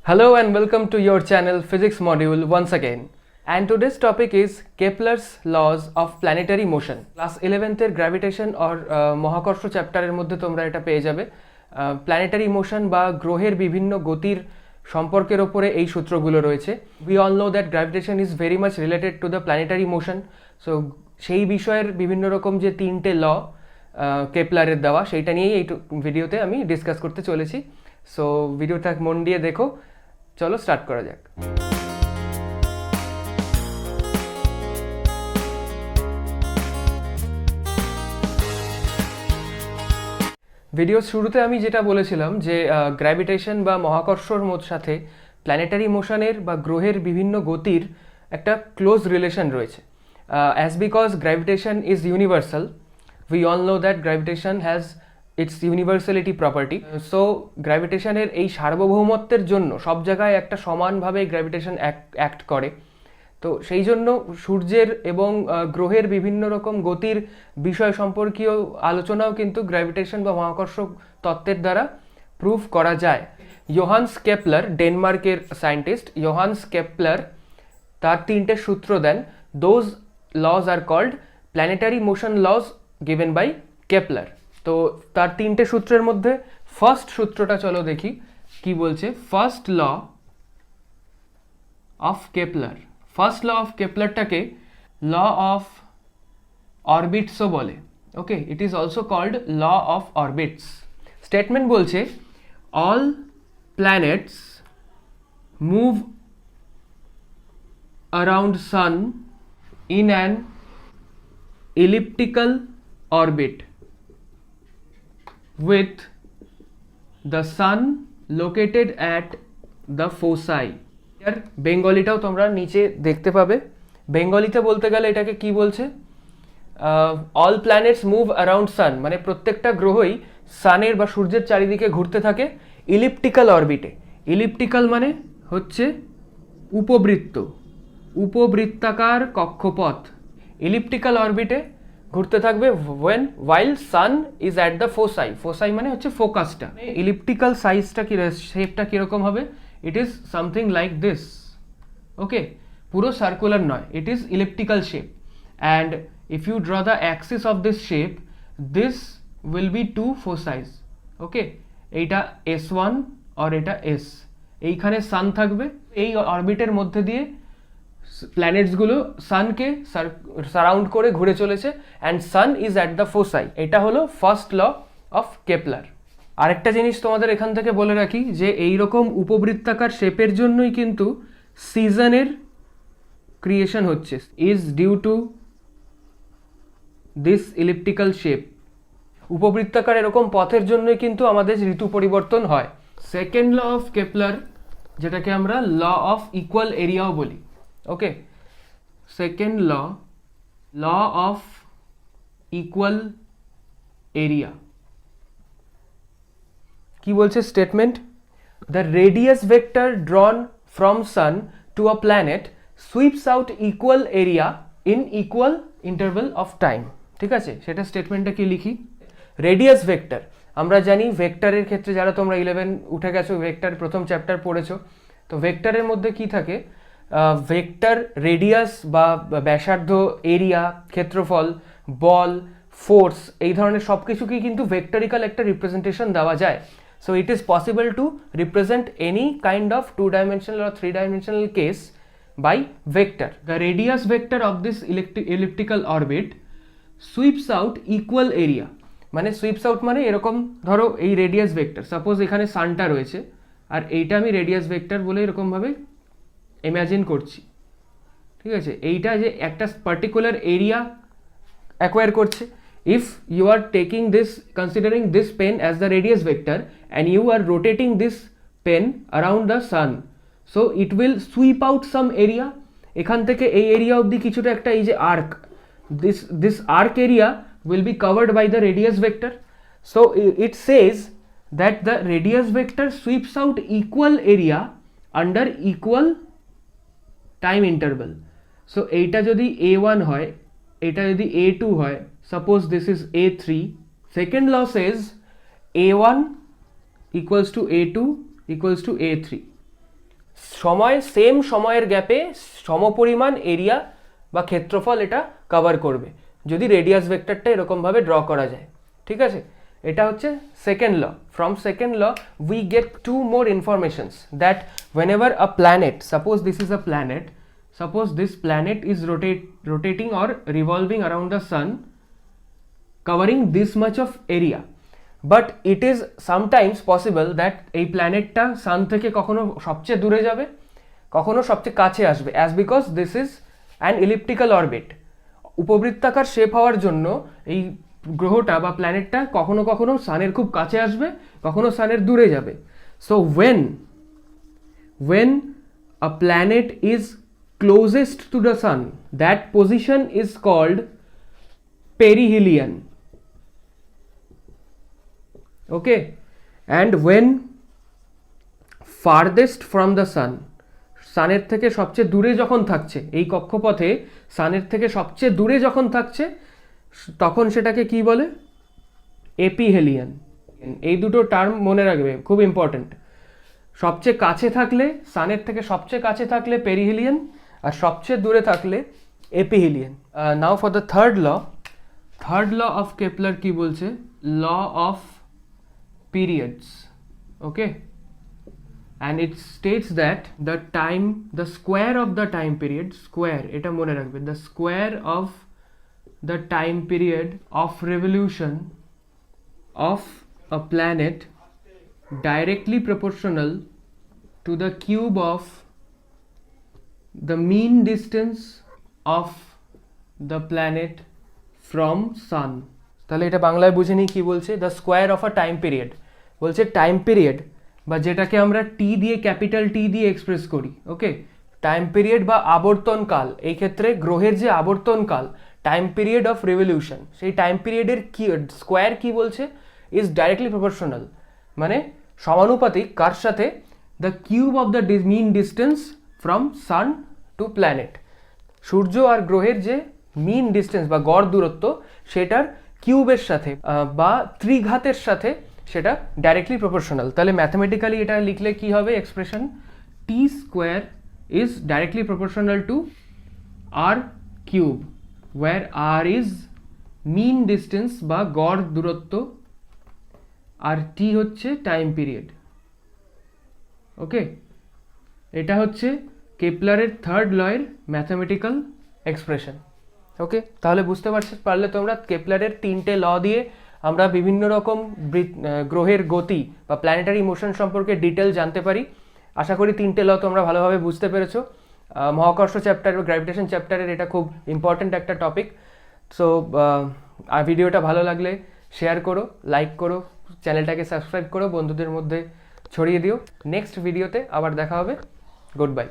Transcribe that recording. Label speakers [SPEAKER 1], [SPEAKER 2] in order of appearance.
[SPEAKER 1] Hello and welcome to your channel Physics module once again. And today's topic is Kepler's laws of planetary motion. Class 11th এর gravitation or মহাকর্ষ চ্যাপ্টারের মধ্যে তোমরা এটা পেয়ে যাবে। প্ল্যানেটারি মোশন বা গ্রহের বিভিন্ন গতির সম্পর্কের উপরে এই সূত্রগুলো রয়েছে। We all know that gravitation is very much related to the planetary motion. So সেই বিষয়ের বিভিন্ন রকম যে তিনটে ল কেপলারের দেওয়া সেইটা নিয়েই এই ভিডিওতে আমি ডিসকাস করতে চলেছি। সো ভিডিওটা মন দিয়ে দেখো, চলো স্টার্ট করা যাক। ভিডিওর শুরুতে আমি যেটা বলেছিলাম যে গ্র্যাভিটেশন বা মহাকর্ষর সাথে প্ল্যানেটারি মোশনের বা গ্রহের বিভিন্ন গতির একটা ক্লোজ রিলেশন রয়েছে। As because gravitation is universal, we all know that gravitation has its universality property. So গ্র্যাভিটেশনের এই সার্বভৌমত্বের জন্য সব জায়গায় একটা সমানভাবে গ্র্যাভিটেশন অ্যাক্ট করে। তো সেই জন্য সূর্যের এবং গ্রহের বিভিন্ন রকম গতির বিষয় সম্পর্কীয় আলোচনাও কিন্তু গ্র্যাভিটেশন বা মহাকর্ষ তত্ত্বের দ্বারা প্রুভ করা যায়। যোহান্স কেপলার, ডেনমার্কের সায়েন্টিস্ট যোহান্স কেপলার, তার তিনটে সূত্র দেন। Those laws are called planetary motion laws given by Kepler. তো তার তিনটে সূত্রের মধ্যে ফার্স্ট সূত্রটা চলো দেখি কি বলছে। First law of Kepler, first law of কেপলারটাকে ল অফ অরবিটসও বলে। Okay, it is also called law of orbits. Statement বলছে all planets move around sun in an elliptical orbit with the sun located at the foci. এর বেঙ্গলিটাও তোমরা নিচে দেখতে পাবে। বেঙ্গলিতে বলতে গেলে এটাকে কি বলছে, অল প্ল্যানেটস মুভ অ্যারাউন্ড সান, মানে প্রত্যেকটা গ্রহই সানের বা সূর্যের চারিদিকে ঘুরতে থাকে ইলিপ্টিক্যাল অরবিটে। ইলিপ্টিক্যাল মানে হচ্ছে উপবৃত্ত, উপবৃত্তাকার কক্ষপথ। ইলিপ্টিক্যাল অরবিটে ঘুরতে থাকবে while sun is at the foci. foci মানে হচ্ছে ফোকাসটা। ইলিপ্টিক্যাল সাইজটা কি, শেপটা কিরকম হবে, it is something like this. Okay, পুরো সার্কুলার নয়, it is elliptical shape. And if you draw the axis of this shape, this will be two foci. Okay, এইটা S1 আর এটা S। এইখানে সান থাকবে, এই অরবিটের মধ্যে দিয়ে প্ল্যানেটসগুলো সানকে সারাউন্ড করে ঘুরে চলেছে and sun is at the foci. এটা হলো ফার্স্ট ল অফ কেপলার। আরেকটা জিনিস তোমাদের এখান থেকে বলে রাখি যে এইরকম উপবৃত্তাকার শেপের জন্যই কিন্তু সিজনের ক্রিয়েশন হচ্ছে, is due to this elliptical shape. উপবৃত্তাকার এরকম পথের জন্যই কিন্তু আমাদের ঋতু পরিবর্তন হয়। সেকেন্ড ল অফ কেপলার, যেটাকে আমরা ল অফ ইকুয়াল এরিয়াও বলি। Okay, second law, law of equal area কি বলছে statement, the radius vector drawn from sun to a planet sweeps out equal area in equal interval of time. ঠিক আছে, সেটা স্টেটমেন্টটা কি লিখি। রেডিয়াস ভেক্টর, আমরা জানি ভেক্টরের ক্ষেত্রে যারা তোমরা 11 উঠে গেছো, ভেক্টর প্রথম চ্যাপ্টার পড়েছো, তো ভেক্টরের মধ্যে কি থাকে, ভেক্টর রেডিয়াস বা ব্যাসার্ধ, এরিয়া, ক্ষেত্রফল, বল, ফোর্স, এই ধরনের সব কিছুকেই কিন্তু ভেক্টরিক্যাল একটা রিপ্রেজেন্টেশন দেওয়া যায়। So it is possible to represent any kind of 2-dimensional or 3-dimensional case by vector. The radius vector of this elliptical orbit sweeps out equal area. মানে সুইপস আউট মানে এরকম, ধরো এই রেডিয়াস ভেক্টর, সাপোজ এখানে সানটা রয়েছে আর এইটা আমি radius vector বলে এরকমভাবে ইমাজিন করছি। ঠিক আছে, এইটা যে একটা পার্টিকুলার এরিয়া অ্যাকোয়ার করছে। If you are taking this, considering this pen as the radius vector and you are rotating this pen around the sun, so it will sweep out some area. এখান থেকে এই area অবধি কিছুটা একটা এই যে arc, this arc area will be covered by the radius vector. So it says that the radius vector sweeps out equal area under equal time interval. So এইটা যদি A1 হয়, এটা যদি A2 হয়, suppose this is A3, second law says A1 equals to A2 equals to A3. Same সময়ের গ্যাপে সমপরিমাণ area বা ক্ষেত্রফল এটা কভার করবে যদি রেডিয়াস ভেক্টরটা এরকমভাবে ড্র করা যায়। ঠিক আছে, এটা হচ্ছে second law. From second law we get to more informations that whenever a planet, suppose this is a planet, suppose this planet is rotating or revolving around the sun covering this much of area, but it is sometimes possible that এই প্ল্যানেটটা সান থেকে কখনো সবচেয়ে দূরে যাবে, কখনো সবচেয়ে কাছে আসবে, as because this is an elliptical orbit। উপবৃত্তাকার শেপ হওয়ার জন্য এই গ্রহটা বা প্ল্যানেটটা কখনো কখনো সানের খুব কাছে আসবে, কখনো সানের দূরে যাবে। So when a planet is closest to the sun, that position is called perihelion, okay, and when farthest from the sun, সানের থেকে সবচেয়ে দূরে যখন থাকছে, এই কক্ষপথে সানের থেকে সবচেয়ে দূরে যখন থাকছে, তখন সেটাকে কি বলে? এপিহেলিয়ান। এই দুটো টার্ম মনে রাখবে, খুব ইম্পর্টেন্ট। সবচেয়ে কাছে থাকলে, সানের থেকে সবচেয়ে কাছে থাকলে পেরিহেলিয়ান, আর সবচেয়ে দূরে থাকলে aphelion. Now for the third law of Kepler কি বলছে? Law of periods, okay, and it states that the square of the time period, square এটা মনে রাখবে, the square of the time period of revolution of a planet directly proportional to the cube of the mean distance of the planet from sun। তাহলে এটা বাংলায় বুঝে নিই কি বলছে। The square of a time period বলছে time period, বা যেটাকে আমরা টি দিয়ে, ক্যাপিটাল টি দিয়ে এক্সপ্রেস করি, ওকে, টাইম পিরিয়ড বা আবর্তনকাল। এই ক্ষেত্রে গ্রহের যে আবর্তনকাল, টাইম পিরিয়ড অফ রিভলিউশন, সেই টাইম পিরিয়ডের কি স্কোয়ার কি বলছে? ইজ ডাইরেক্টলি প্রপোর্শনাল, মানে সমানুপাতিক কার সাথে? The cube of the mean distance from sun to planet. সূর্য আর গ্রহের যে মিন ডিস্টেন্স বা গড় দূরত্ব, সেটার কিউবের সাথে বা ত্রিঘাতের সাথে সেটা ডাইরেক্টলি প্রপোর্শনাল। তাহলে ম্যাথমেটিক্যালি এটা লিখলে কি হবে expression? T square is directly proportional to R cube, where R is mean distance বা গড় দূরত্ব, আর টি হচ্ছে টাইম পিরিয়ড। ওকে, এটা হচ্ছে কেপলারের থার্ড লয়ের ম্যাথমেটিক্যাল এক্সপ্রেশন। ওকে, তাহলে বুঝতে পারলে তোমরা কেপলারের তিনটে ল দিয়ে আমরা বিভিন্ন রকম গ্রহের গতি বা প্ল্যানেটারি মোশন সম্পর্কে ডিটেল জানতে পারি। আশা করি তিনটে ল তোমরা ভালোভাবে বুঝতে পেরেছো। মহাকর্ষ চ্যাপ্টার বা গ্র্যাভিটেশন চ্যাপ্টারের এটা খুব ইম্পর্ট্যান্ট একটা টপিক। সো ভিডিওটা ভালো লাগলে শেয়ার করো, লাইক করো, চ্যানেলটাকে সাবস্ক্রাইব করো, বন্ধুদের মধ্যে ছড়িয়ে দিও। নেক্সট ভিডিওতে আবার দেখা হবে। Good bye.